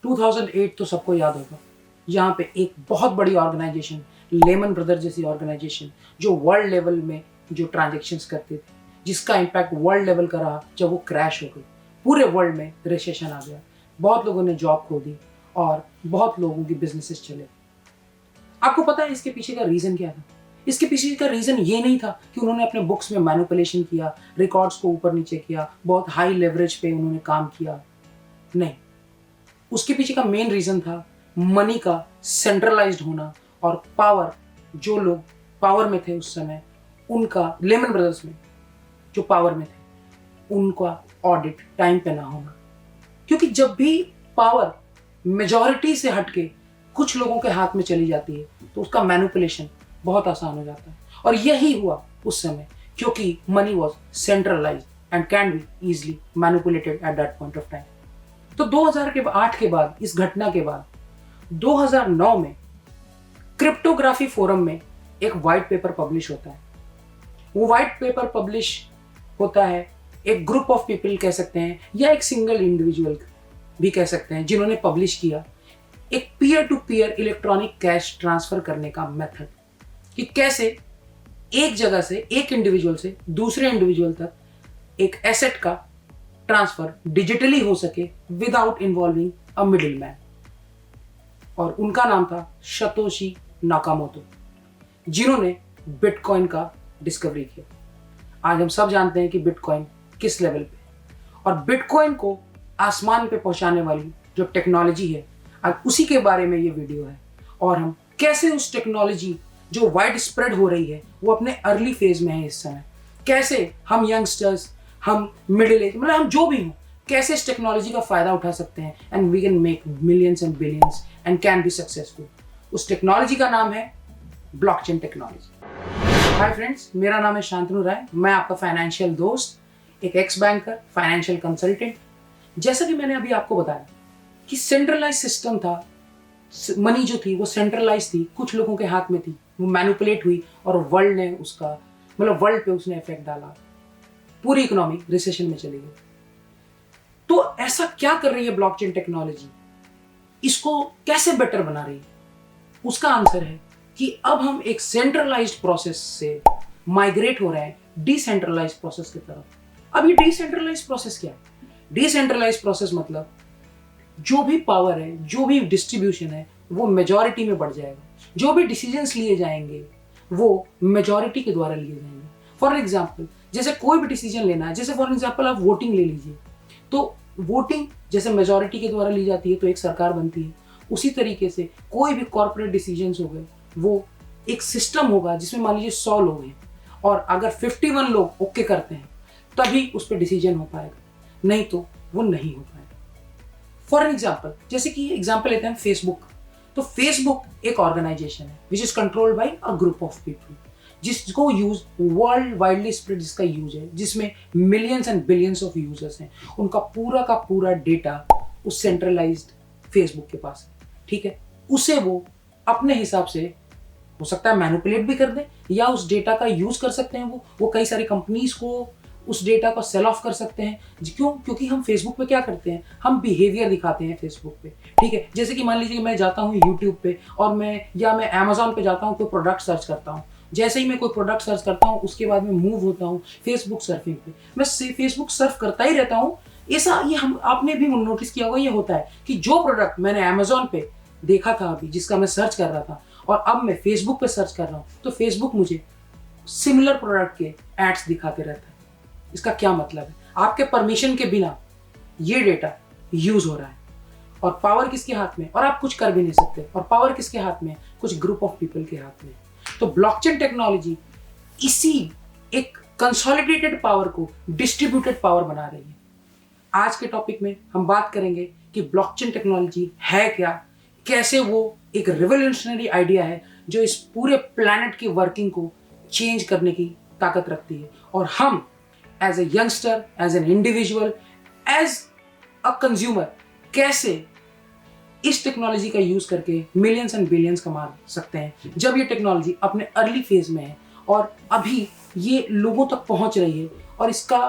2008 तो सबको याद होगा। यहाँ पे एक बहुत बड़ी ऑर्गेनाइजेशन, लेमन ब्रदर जैसी ऑर्गेनाइजेशन, जो वर्ल्ड लेवल में जो ट्रांजेक्शन्स करते थे, जिसका इम्पैक्ट वर्ल्ड लेवल का रहा, जब वो क्रैश हो गई, पूरे वर्ल्ड में रिसेशन आ गया, बहुत लोगों ने जॉब खो दी और बहुत लोगों की बिजनेसेस चले। आपको पता है इसके पीछे का रीजन क्या था? इसके पीछे का रीजन ये नहीं था कि उन्होंने अपने बुक्स में मैनिपुलेशन किया, रिकॉर्ड्स को ऊपर नीचे किया, बहुत हाई लेवरेज पे उन्होंने काम किया। नहीं, उसके पीछे का मेन रीजन था मनी का सेंट्रलाइज्ड होना और पावर। जो लोग पावर में थे उस समय, उनका, लेमन ब्रदर्स में जो पावर में थे, उनका ऑडिट टाइम पे ना होना। क्योंकि जब भी पावर मेजॉरिटी से हटके कुछ लोगों के हाथ में चली जाती है तो उसका मैनिपुलेशन बहुत आसान हो जाता है। और यही हुआ उस समय, क्योंकि money was centralised and can be easily manipulated at that point of time. तो 2008 के बाद, इस घटना के बाद 2009 में क्रिप्टोग्राफी फोरम में एक व्हाइट पेपर पब्लिश होता है। वो व्हाइट पेपर पब्लिश होता है एक ग्रुप ऑफ पीपल कह सकते हैं, या एक सिंगल इंडिविजुअल भी कह सकते हैं, जिन्होंने पब्लिश किया एक peer to peer electronic cash transfer करने का मेथड, कि कैसे एक जगह से, एक इंडिविजुअल से दूसरे इंडिविजुअल तक एक एसेट का ट्रांसफर डिजिटली हो सके without involving a middle man. और उनका नाम था सतोशी नाकामोटो, जिन्होंने बिटकॉइन का डिस्कवरी किया। आज हम सब जानते हैं कि बिटकॉइन किस लेवल पे, और बिटकॉइन को आसमान पे पहुंचाने वाली जो टेक्नोलॉजी है, आज उसी के बारे में ये वीडियो है। और हम कैसे उस टेक्नोलॉजी जो वाइड स्प्रेड हो रही है, वो अपने अर्ली फेज में है इस समय, कैसे हम यंगस्टर्स, हम मिडिल एज, मतलब हम जो भी हों, कैसे इस टेक्नोलॉजी का फायदा उठा सकते हैं and we can make millions and billions and can be successful. उस टेक्नोलॉजी का नाम है ब्लॉकचेन टेक्नोलॉजी। हाय फ्रेंड्स, मेरा नाम है शांतनु राय, मैं आपका फाइनेंशियल दोस्त, एक एक्स बैंकर, फाइनेंशियल कंसल्टेंट। जैसा कि मैंने अभी आपको बताया कि सेंट्रलाइज सिस्टम था, मनी जो थी वो सेंट्रलाइज थी, कुछ लोगों के हाथ में थी, वो मैनिपुलेट हुई और वर्ल्ड ने उसका, मतलब वर्ल्ड पे उसने इफेक्ट डाला, पूरी इकोनॉमी रिसेशन में चली गई। तो ऐसा क्या कर रही है ब्लॉकचेन टेक्नोलॉजी, इसको कैसे बेटर बना रही है? उसका आंसर है कि अब हम एक सेंट्रलाइज्ड प्रोसेस से माइग्रेट हो रहे हैं डिसेंट्रलाइज्ड प्रोसेस की तरफ। अब ये डिसेंट्रलाइज्ड प्रोसेस क्या है? डिसेंट्रलाइज्ड प्रोसेस मतलब जो भी पावर है, जो भी डिस्ट्रीब्यूशन है, वो मेजॉरिटी में बढ़ जाएगा। जो भी डिसीजंस लिए जाएंगे वो मेजॉरिटी के द्वारा लिए जाएंगे। फॉर एग्जाम्पल, जैसे कोई भी डिसीजन लेना है, जैसे फॉर एग्जाम्पल आप वोटिंग ले लीजिए, तो वोटिंग जैसे मेजॉरिटी के द्वारा ली जाती है तो एक सरकार बनती है। उसी तरीके से कोई भी कॉर्पोरेट डिसीजंस हो गए, वो एक सिस्टम होगा जिसमें मान लीजिए 100 लोग हैं, और अगर 51 लोग ओके करते हैं तभी उस पर डिसीजन हो पाएगा, नहीं तो वो नहीं हो पाएगा। फॉर एग्जाम्पल, जैसे कि एग्जाम्पल लेते हैं फेसबुक। तो फेसबुक एक ऑर्गेनाइजेशन है which is controlled by a group of people, जिसको यूज वर्ल्ड वाइडली स्प्रेड, जिसका यूज है, जिसमें millions and billions of users हैं। उनका पूरा का पूरा डेटा उस सेंट्रलाइज्ड फेसबुक के पास है, ठीक है। उसे वो अपने हिसाब से, हो सकता है मैनिपुलेट भी कर दें, या उस डेटा का यूज कर सकते हैं। वो कई सारी कंपनीज को उस डेटा को सेल ऑफ कर सकते हैं। क्यों? क्योंकि हम फेसबुक पे क्या करते हैं, हम बिहेवियर दिखाते हैं फेसबुक पे, ठीक है। जैसे कि मान लीजिए कि मैं जाता हूँ यूट्यूब पे, और मैं अमेजोन पे जाता हूँ, कोई प्रोडक्ट सर्च करता हूँ। जैसे ही मैं कोई प्रोडक्ट सर्च करता हूँ, उसके बाद में मूव होता हूँ फेसबुक सर्फिंग पे। मैं फेसबुक सर्फ करता ही रहता हूँ। ऐसा ये हम आपने भी नोटिस किया होगा, ये होता है कि जो प्रोडक्ट मैंने अमेजोन पे देखा था अभी, जिसका मैं सर्च कर रहा था, और अब मैं फेसबुक पे सर्च कर रहा हूँ, तो फेसबुक मुझे सिमिलर प्रोडक्ट के एड्स दिखाते रहता है। इसका क्या मतलब है? आपके परमिशन के बिना ये डेटा यूज हो रहा है, और पावर किसके हाथ में? और आप कुछ कर भी नहीं सकते। और पावर किसके हाथ में? कुछ ग्रुप ऑफ पीपल के हाथ में। तो ब्लॉकचेन टेक्नोलॉजी इसी एक कंसोलिडेटेड पावर को डिस्ट्रीब्यूटेड पावर बना रही है। आज के टॉपिक में हम बात करेंगे कि ब्लॉकचेन टेक्नोलॉजी है क्या, कैसे वो एक रिवोल्यूशनरी आइडिया है जो इस पूरे प्लैनेट की वर्किंग को चेंज करने की ताकत रखती है, और हम as a youngster, as an individual, as a consumer कैसे इस टेक्नोलॉजी का यूज करके मिलियंस एंड बिलियंस कमा सकते हैं, जब ये टेक्नोलॉजी अपने अर्ली फेज में है और अभी ये लोगों तक पहुंच रही है। और इसका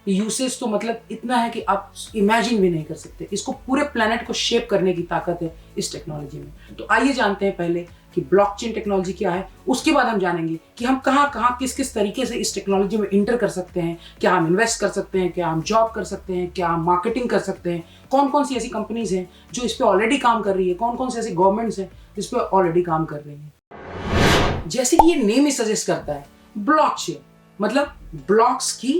यूसेज तो मतलब इतना है कि आप इमेजिन भी नहीं कर सकते। इसको पूरे प्लेनेट को शेप करने की ताकत है इस टेक्नोलॉजी में। तो आइए जानते हैं पहले कि ब्लॉकचेन टेक्नोलॉजी क्या है, उसके बाद हम जानेंगे कि हम कहाँ कहाँ किस किस तरीके से इस टेक्नोलॉजी में इंटर कर सकते हैं, क्या हम इन्वेस्ट कर सकते हैं, क्या हम जॉब कर सकते हैं, क्या हम मार्केटिंग कर सकते हैं, कौन कौन सी ऐसी कंपनीज हैं जो इस पर ऑलरेडी काम कर रही है, कौन कौन से ऐसी गवर्नमेंट्स हैं जिस पर ऑलरेडी काम कर रही हैं। जैसे कि ये नेम ही सजेस्ट करता है, ब्लॉकचेन मतलब ब्लॉक्स की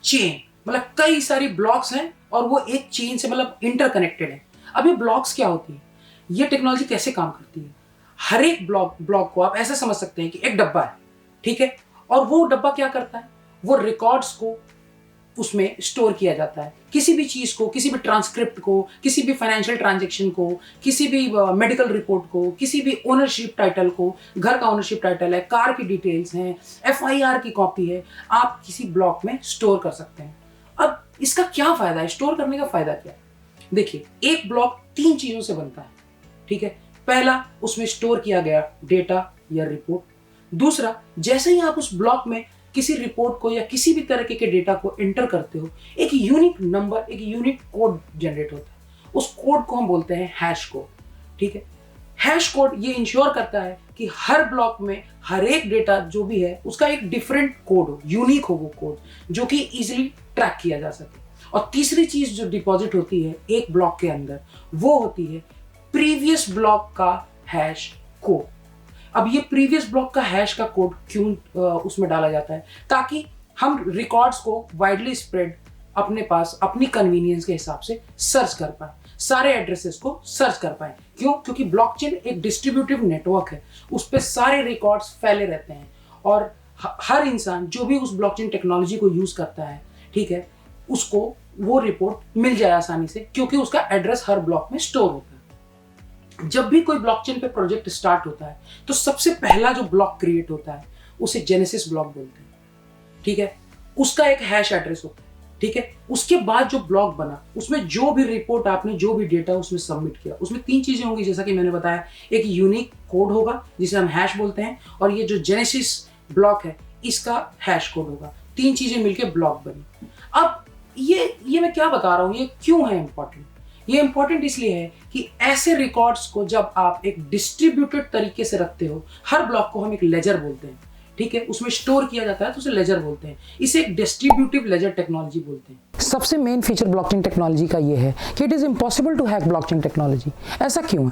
चेन, मतलब कई सारी ब्लॉक्स हैं और वो एक चेन से मतलब इंटरकनेक्टेड है। अब ये ब्लॉक्स क्या होती है, ये टेक्नोलॉजी कैसे काम करती है। हर एक ब्लॉक को आप ऐसा समझ सकते हैं कि एक डब्बा है, ठीक है, और वो डब्बा क्या करता है, वो रिकॉर्ड्स को उसमें स्टोर किया जाता है। किसी भी चीज को, किसी भी ट्रांसक्रिप्ट को, किसी भी फाइनेंशियल ट्रांजैक्शन को, किसी भी मेडिकल रिपोर्ट को, किसी भी ओनरशिप टाइटल को, घर का ओनरशिप टाइटल है, कार की डिटेल्स हैं, FIR की कॉपी है, आप किसी ब्लॉक में स्टोर कर सकते हैं। अब इसका क्या फायदा है, स्टोर करने का फायदा क्या है। देखिए, एक ब्लॉक 3 चीजों से बनता है, ठीक है। पहला, उसमें स्टोर किया गया डेटा या रिपोर्ट। दूसरा, जैसे ही आप उस ब्लॉक में किसी रिपोर्ट को या किसी भी तरह के डेटा को एंटर करते हो, एक यूनिक नंबर, एक यूनिक कोड जनरेट होता है। उस कोड को हम बोलते हैं हैश कोड, ठीक है। हैश कोड ये इंश्योर करता है कि हर ब्लॉक में हर एक डेटा जो भी है उसका एक डिफरेंट कोड हो, यूनिक हो वो कोड, जो कि इजीली ट्रैक किया जा सके। और तीसरी चीज जो डिपॉजिट होती है एक ब्लॉक के अंदर, वो होती है प्रीवियस ब्लॉक का हैश कोड। अब ये प्रीवियस ब्लॉक का हैश का कोड क्यों उसमें डाला जाता है, ताकि हम रिकॉर्ड्स को वाइडली स्प्रेड अपने पास अपनी कन्वीनियंस के हिसाब से सर्च कर पाए, सारे एड्रेसेस को सर्च कर पाए। क्यों? क्योंकि ब्लॉकचेन एक डिस्ट्रीब्यूटिव नेटवर्क है, उस पर सारे रिकॉर्ड्स फैले रहते हैं और हर इंसान जो भी उस ब्लॉकचेन टेक्नोलॉजी को यूज करता है, ठीक है, उसको वो रिपोर्ट मिल जाए आसानी से, क्योंकि उसका एड्रेस हर ब्लॉक में स्टोर होता है। जब भी कोई ब्लॉकचेन पे प्रोजेक्ट स्टार्ट होता है तो सबसे पहला जो ब्लॉक क्रिएट होता है उसे जेनेसिस ब्लॉक बोलते हैं, ठीक है। उसका एक हैश एड्रेस होता है, ठीक है। उसके बाद जो ब्लॉक बना, उसमें जो भी रिपोर्ट आपने, जो भी डेटा उसमें सबमिट किया, उसमें 3 चीजें होंगी, जैसा कि मैंने बताया। एक यूनिक कोड होगा जिसे हम हैश बोलते हैं, और ये जो जेनेसिस ब्लॉक है इसका हैश कोड होगा। 3 चीजें मिलकर ब्लॉक बनी। अब ये मैं क्या बता रहा हूं, ये क्यों है इंपॉर्टेंट। ये इंपॉर्टेंट इसलिए है कि ऐसे रिकॉर्ड्स को जब आप एक डिस्ट्रीब्यूटेड तरीके से रखते हो, हर ब्लॉक को हम एक लेजर बोलते हैं, ठीक है, उसमें स्टोर किया जाता है तो उसे लेजर बोलते हैं। इसे एक डिस्ट्रीब्यूटिव लेजर टेक्नोलॉजी बोलते हैं। सबसे मेन फीचर ब्लॉकचेन टेक्नोलॉजी का ये है कि it is impossible to hack blockchain technology. ऐसा क्यों है?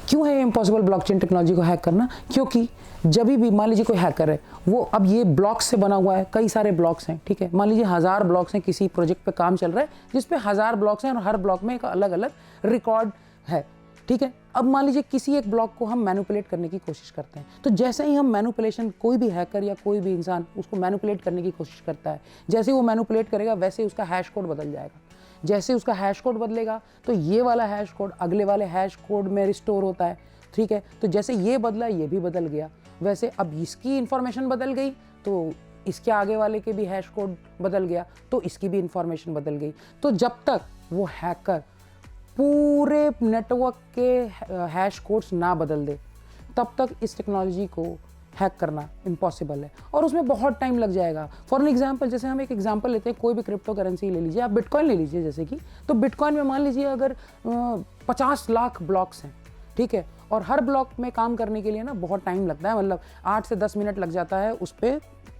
क्यों है इम्पॉसिबल ब्लॉकचेन टेक्नोलॉजी को हैक करना? क्योंकि जब भी मान लीजिए कोई हैकर है, वो अब ये ब्लॉक्स से बना हुआ है, कई सारे ब्लॉक्स हैं, ठीक है। मान लीजिए 1000 ब्लॉक्स हैं, किसी प्रोजेक्ट पे काम चल रहा है जिस पे 1000 ब्लॉक्स हैं और हर ब्लॉक में एक अलग अलग रिकॉर्ड है, ठीक है। अब मान लीजिए किसी एक ब्लॉक को हम मैनिपुलेट करने की कोशिश करते हैं, तो जैसे ही हम मैनिपुलेशन, कोई भी हैकर या कोई भी इंसान उसको मैनिपुलेट करने की कोशिश करता है, जैसे वो मैनिपुलेट करेगा वैसे उसका हैश कोड बदल जाएगा। जैसे उसका हैश कोड बदलेगा तो ये वाला हैश कोड अगले वाले हैश कोड में रिस्टोर होता है, ठीक है। तो जैसे ये बदला, ये भी बदल गया, वैसे अब इसकी इंफॉर्मेशन बदल गई तो इसके आगे वाले के भी हैश कोड बदल गया, तो इसकी भी इंफॉर्मेशन बदल गई। तो जब तक वो हैकर पूरे नेटवर्क के हैश कोड्स ना बदल दे, तब तक इस टेक्नोलॉजी को हैक करना इम्पॉसिबल है और उसमें बहुत टाइम लग जाएगा। फॉर एन एग्जाम्पल, जैसे हम एक एग्जाम्पल लेते हैं, कोई भी क्रिप्टो करेंसी ले लीजिए, आप बिटकॉइन ले लीजिए जैसे कि, तो बिटकॉइन में मान लीजिए अगर 50 लाख ब्लॉक्स हैं, ठीक है, और हर ब्लॉक में काम करने के लिए ना बहुत टाइम लगता है, मतलब 8 से 10 मिनट लग जाता है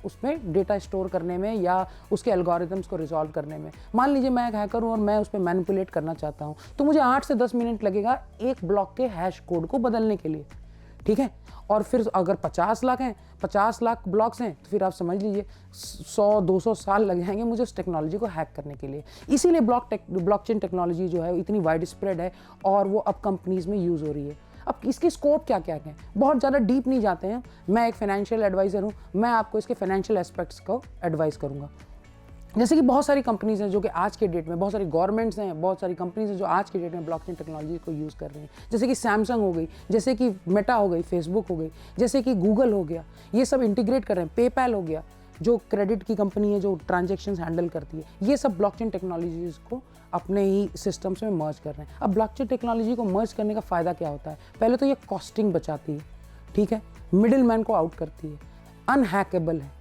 उसमें डेटा स्टोर करने में या उसके एल्गोरिथम्स को रिजॉल्व करने में। मान लीजिए मैं एक हैकर हूँ और मैं उस पर मैनिपुलेट करना चाहता हूँ, तो मुझे 8 से 10 मिनट लगेगा एक ब्लॉक के हैश कोड को बदलने के लिए, ठीक है। और फिर अगर 50 लाख हैं, 50 लाख ब्लॉक्स हैं, तो फिर आप समझ लीजिए 100-200 साल लग जाएंगे मुझे उस टेक्नोलॉजी को हैक करने के लिए। इसीलिए ब्लॉकचेन टेक्नोलॉजी जो है इतनी वाइड स्प्रेड है और वो अब कंपनीज में यूज़ हो रही है। अब इसके स्कोप क्या क्या हैं, बहुत ज़्यादा डीप नहीं जाते हैं, मैं एक फाइनेंशियल एडवाइज़र हूँ, मैं आपको इसके फाइनेंशियल एस्पेक्ट्स को एडवाइस करूँगा। जैसे कि बहुत सारी कंपनीज हैं जो कि आज के डेट में, बहुत सारी गवर्नमेंट्स हैं, बहुत सारी कंपनीज हैं जो आज के डेट में ब्लॉकचेन टेक्नोलॉजी को यूज़ कर रही हैं, जैसे कि सैमसंग हो गई, जैसे कि मेटा हो गई, फेसबुक हो गई, जैसे कि गूगल हो गया, ये सब इंटीग्रेट कर रहे हैं। पेपैल हो गया जो क्रेडिट की कंपनी है जो ट्रांजेक्शन्स हैंडल करती है, ये सब ब्लॉकचेन टेक्नोलॉजीज को अपने ही सिस्टम्स में मर्ज कर रहे हैं। अब ब्लॉकचेन टेक्नोलॉजी को मर्ज करने का फ़ायदा क्या होता है? पहले तो ये कॉस्टिंग बचाती है, ठीक है, मिडिल मैन को आउट करती है, अनहैकेबल है,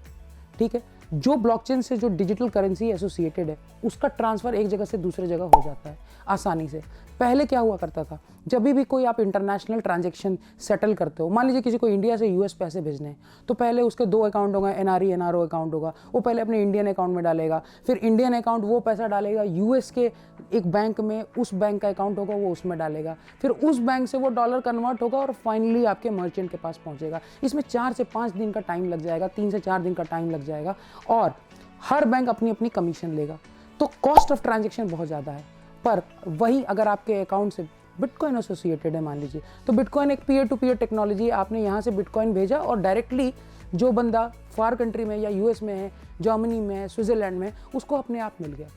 ठीक है। जो ब्लॉकचेन से जो डिजिटल करेंसी एसोसिएटेड है उसका ट्रांसफ़र एक जगह से दूसरे जगह हो जाता है आसानी से। पहले क्या हुआ करता था, जब भी कोई आप इंटरनेशनल ट्रांजैक्शन सेटल करते हो, मान लीजिए किसी को इंडिया से यूएस पैसे भेजने हैं, तो पहले उसके 2 अकाउंट होगा, एनआरई एनआरओ अकाउंट होगा, वो पहले अपने इंडियन अकाउंट में डालेगा, फिर इंडियन अकाउंट वो पैसा डालेगा यूएस के एक बैंक में, उस बैंक का अकाउंट होगा वो उसमें डालेगा, फिर उस बैंक से वो डॉलर कन्वर्ट होगा और फाइनली आपके मर्चेंट के पास पहुंचेगा। इसमें 4 से 5 दिन का टाइम लग जाएगा, 3 से 4 दिन का टाइम लग जाएगा, और हर बैंक अपनी अपनी कमीशन लेगा। तो कॉस्ट ऑफ ट्रांजैक्शन बहुत ज़्यादा है। पर वही अगर आपके अकाउंट से बिटकॉइन एसोसिएटेड है मान लीजिए, तो बिटकॉइन एक पीयर टू पीयर टेक्नोलॉजी है। आपने यहाँ से बिटकॉइन भेजा और डायरेक्टली जो बंदा फार कंट्री में या यूएस में है, जर्मनी में है, स्विट्जरलैंड में, उसको अपने आप मिल गया।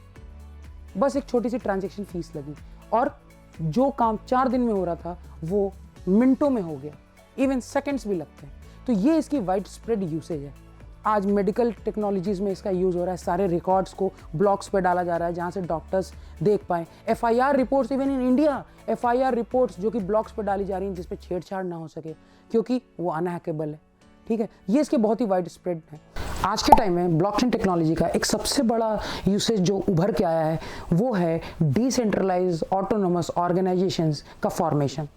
बस एक छोटी सी ट्रांजैक्शन फीस लगी और जो काम 4 दिन में हो रहा था वो मिनटों में हो गया, इवन सेकंड्स भी लगते हैं। तो ये इसकी वाइड स्प्रेड यूसेज है। आज मेडिकल टेक्नोलॉजीज़ में इसका यूज़ हो रहा है। सारे रिकॉर्ड्स को ब्लॉक्स पे डाला जा रहा है जहाँ से डॉक्टर्स देख पाएँ। FIR reports, even in India FIR reports जो कि ब्लॉक्स पे डाली जा रही हैं जिस पे छेड़छाड़ ना हो सके क्योंकि वो अनहैकेबल है। ठीक है, ये इसके बहुत ही वाइड स्प्रेड है। आज के टाइम में ब्लॉकचेन टेक्नोलॉजी का एक सबसे बड़ा यूसेज जो उभर के आया है वो है डिसेंट्रलाइज्ड ऑटोनोमस ऑर्गेनाइजेशंस का फॉर्मेशन।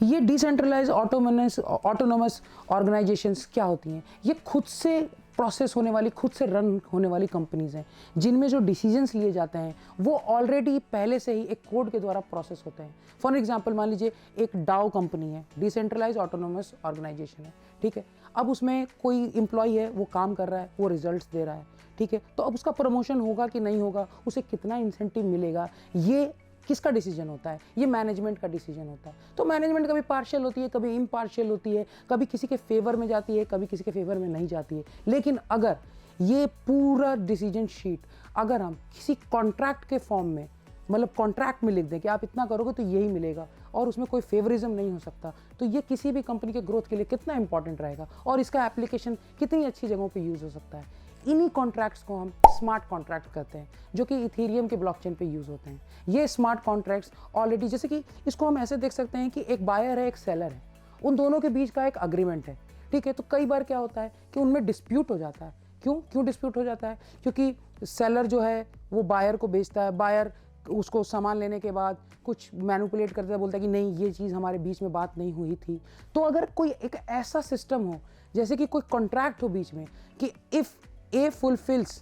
ये डिसेंट्रलाइज ऑटोनोमस ऑर्गेनाइजेशंस क्या होती हैं? ये खुद से प्रोसेस होने वाली, खुद से रन होने वाली कंपनीज हैं जिनमें जो डिसीजंस लिए जाते हैं वो ऑलरेडी पहले से ही एक कोड के द्वारा प्रोसेस होते हैं। फॉर एग्जांपल मान लीजिए एक डाओ कंपनी है, डिसेंट्रलाइज ऑटोनोमस ऑर्गेनाइजेशन है, ठीक है। अब उसमें कोई एम्प्लॉय है, वो काम कर रहा है, वो रिजल्ट्स दे रहा है, ठीक है। तो अब उसका प्रमोशन होगा कि नहीं होगा, उसे कितना इंसेंटिव मिलेगा, ये किसका डिसीजन होता है? ये मैनेजमेंट का डिसीजन होता है। तो मैनेजमेंट कभी पार्शियल होती है, कभी इम्पार्शियल होती है, कभी किसी के फेवर में जाती है, कभी किसी के फेवर में नहीं जाती है। लेकिन अगर ये पूरा डिसीजन शीट अगर हम किसी कॉन्ट्रैक्ट के फॉर्म में, मतलब कॉन्ट्रैक्ट में लिख दें कि आप इतना करोगे तो यही मिलेगा और उसमें कोई फेवरिज्म नहीं हो सकता, तो ये किसी भी कंपनी के ग्रोथ के लिए कितना इंपॉर्टेंट रहेगा और इसका एप्लीकेशन कितनी अच्छी जगहों पे यूज़ हो सकता है। इन्हीं कॉन्ट्रैक्ट्स को हम स्मार्ट कॉन्ट्रैक्ट कहते हैं जो कि इथेरियम के ब्लॉकचेन पे यूज़ होते हैं। ये स्मार्ट कॉन्ट्रैक्ट्स ऑलरेडी, जैसे कि इसको हम ऐसे देख सकते हैं कि एक बायर है, एक सेलर है, उन दोनों के बीच का एक अग्रीमेंट है, ठीक है। तो कई बार क्या होता है कि उनमें डिस्प्यूट हो जाता है। क्यों डिस्प्यूट हो जाता है? क्योंकि सेलर जो है वो बायर को बेचता है, बायर उसको सामान लेने के बाद कुछ मैनिपुलेट करता है, बोलता है कि नहीं ये चीज़ हमारे बीच में बात नहीं हुई थी। तो अगर कोई एक ऐसा सिस्टम हो, जैसे कि कोई कॉन्ट्रैक्ट हो बीच में कि if A fulfils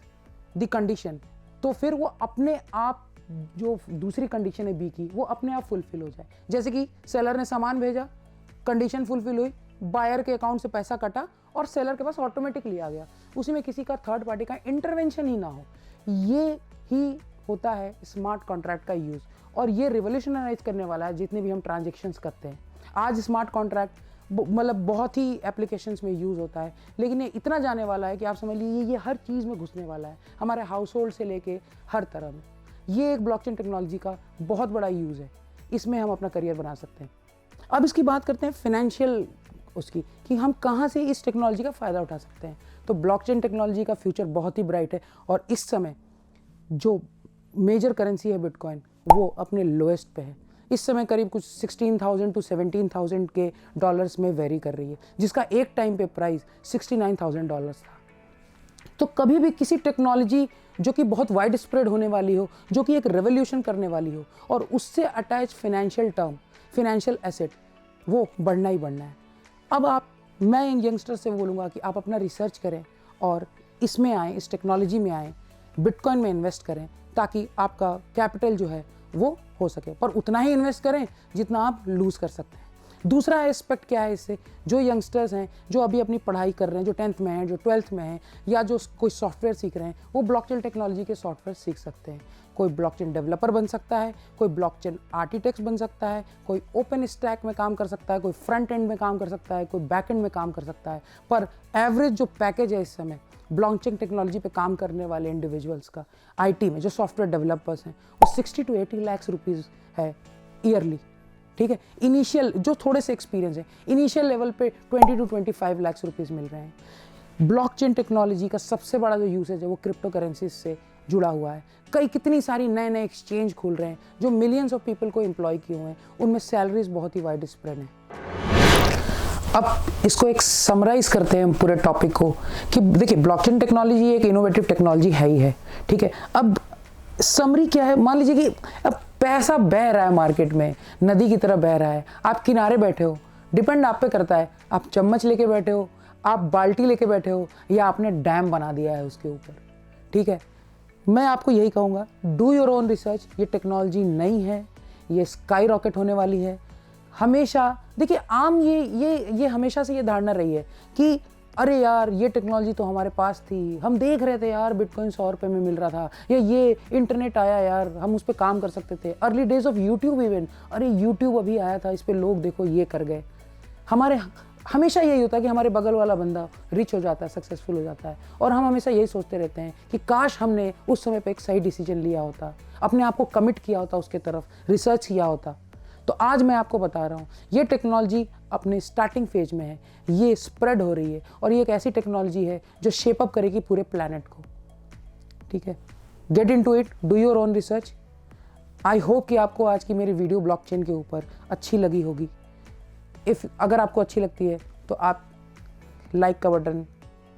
the condition, तो फिर वो अपने आप जो दूसरी कंडीशन है बी की, वो अपने आप फुलफिल हो जाए। जैसे कि सेलर ने सामान भेजा, कंडीशन फुलफिल हुई, बायर के अकाउंट से पैसा कटा और सेलर के पास ऑटोमेटिकली आ गया, उसी में किसी का थर्ड पार्टी का इंटरवेंशन ही ना हो। ये ही होता है स्मार्ट कॉन्ट्रैक्ट का यूज़, और ये रिवोल्यूशनराइज करने वाला है जितने भी हम ट्रांजेक्शन्स करते हैं। आज स्मार्ट कॉन्ट्रैक्ट मतलब बहुत ही एप्लीकेशंस में यूज़ होता है, लेकिन ये इतना जाने वाला है कि आप समझ लीजिए ये हर चीज़ में घुसने वाला है, हमारे हाउस होल्ड से लेके हर तरह में। ये एक ब्लॉकचेन टेक्नोलॉजी का बहुत बड़ा यूज़ है, इसमें हम अपना करियर बना सकते हैं। अब इसकी बात करते हैं फिनेंशियल उसकी, कि हम कहाँ से इस टेक्नोलॉजी का फ़ायदा उठा सकते हैं। तो ब्लॉकचेन टेक्नोलॉजी का फ्यूचर बहुत ही ब्राइट है और इस समय जो मेजर करेंसी है बिटकॉइन, वो अपने लोएस्ट पे है। इस समय करीब कुछ 16,000 to 17,000 के डॉलर्स में वेरी कर रही है, जिसका एक टाइम पे प्राइस $69,000 था। तो कभी भी किसी टेक्नोलॉजी जो कि बहुत वाइड स्प्रेड होने वाली हो, जो कि एक रेवोल्यूशन करने वाली हो, और उससे attach financial term, financial asset, वो बढ़ना ही बढ़ना है। अब मैं इन यंगस्टर से बोलूँगा कि आप अपना रिसर्च करें और इसमें आएँ, इस टेक्नोलॉजी में आएँ, बिटकॉइन में इन्वेस्ट करें, ताकि आपका कैपिटल जो है वो हो सके, पर उतना ही इन्वेस्ट करें जितना आप लूज़ कर सकते हैं। दूसरा एस्पेक्ट क्या है इससे, जो यंगस्टर्स हैं जो अभी अपनी पढ़ाई कर रहे हैं, जो 10th में हैं, जो 12th में हैं, या जो कोई सॉफ्टवेयर सीख रहे हैं, वो ब्लॉकचेन टेक्नोलॉजी के सॉफ्टवेयर सीख सकते हैं। कोई ब्लॉकचेन डेवलपर बन सकता है, कोई ब्लॉकचेन आर्किटेक्ट बन सकता है, कोई ओपन स्टैक में काम कर सकता है, कोई फ्रंट एंड में काम कर सकता है, कोई बैक एंड में काम कर सकता है। पर एवरेज जो पैकेज है इस समय ब्लॉकचेन टेक्नोलॉजी पे काम करने वाले इंडिविजुअल्स का, आईटी में जो सॉफ्टवेयर डेवलपर्स हैं, वो 60 to 80 लाख रुपीज़ है ईयरली, ठीक है। इनिशियल जो थोड़े से एक्सपीरियंस है, इनिशियल लेवल पे 20 to 25 लाख रुपीज़ मिल रहे हैं। ब्लॉकचेन टेक्नोलॉजी का सबसे बड़ा जो यूसेज है वो क्रिप्टो करेंसीज से जुड़ा हुआ है। कितनी सारी नए एक्सचेंज खुल रहे हैं जो मिलियंस ऑफ पीपल को एम्प्लॉय किए हुए हैं, उनमें सैलरीज बहुत ही वाइड स्प्रेड हैं। अब इसको एक समराइज करते हैं पूरे टॉपिक को कि देखिए ब्लॉकचेन टेक्नोलॉजी एक इनोवेटिव टेक्नोलॉजी है ही है, ठीक है। अब समरी क्या है, मान लीजिए कि अब पैसा बह रहा है मार्केट में, नदी की तरह बह रहा है, आप किनारे बैठे हो, डिपेंड आप पे करता है, आप चम्मच लेके बैठे हो, आप बाल्टी लेके बैठे हो, या आपने डैम बना दिया है उसके ऊपर, ठीक है। मैं आपको यही कहूँगा, डू योर ओन रिसर्च। ये टेक्नोलॉजी नई है, ये स्काई रॉकेट होने वाली है। हमेशा देखिए आम ये हमेशा से ये धारणा रही है कि अरे यार ये टेक्नोलॉजी तो हमारे पास थी, हम देख रहे थे यार बिटकॉइन 100 रुपये में मिल रहा था, या ये इंटरनेट आया यार हम उस पर काम कर सकते थे। Early days of YouTube even, अरे यूट्यूब अभी आया था, इस पर लोग देखो ये कर गए। हमारे हमेशा यही होता है कि हमारे बगल वाला बंदा रिच हो जाता है, सक्सेसफुल हो जाता है, और हम हमेशा यही सोचते रहते हैं कि काश हमने उस समय पे एक सही डिसीजन लिया होता, अपने आप को कमिट किया होता उसके तरफ, रिसर्च किया होता। तो आज मैं आपको बता रहा हूँ ये टेक्नोलॉजी अपने स्टार्टिंग फेज में है, ये स्प्रेड हो रही है, और ये एक ऐसी टेक्नोलॉजी है जो शेप अप करेगी पूरे प्लैनेट को, ठीक है। Get into it, do your own research. I hope कि आपको आज की मेरी वीडियो ब्लॉकचेन के ऊपर अच्छी लगी होगी। अगर आपको अच्छी लगती है तो आप लाइक का बटन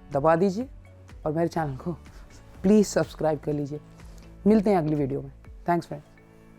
दबा दीजिए और मेरे चैनल को प्लीज़ सब्सक्राइब कर लीजिए। मिलते हैं अगली वीडियो में। Thanks friend.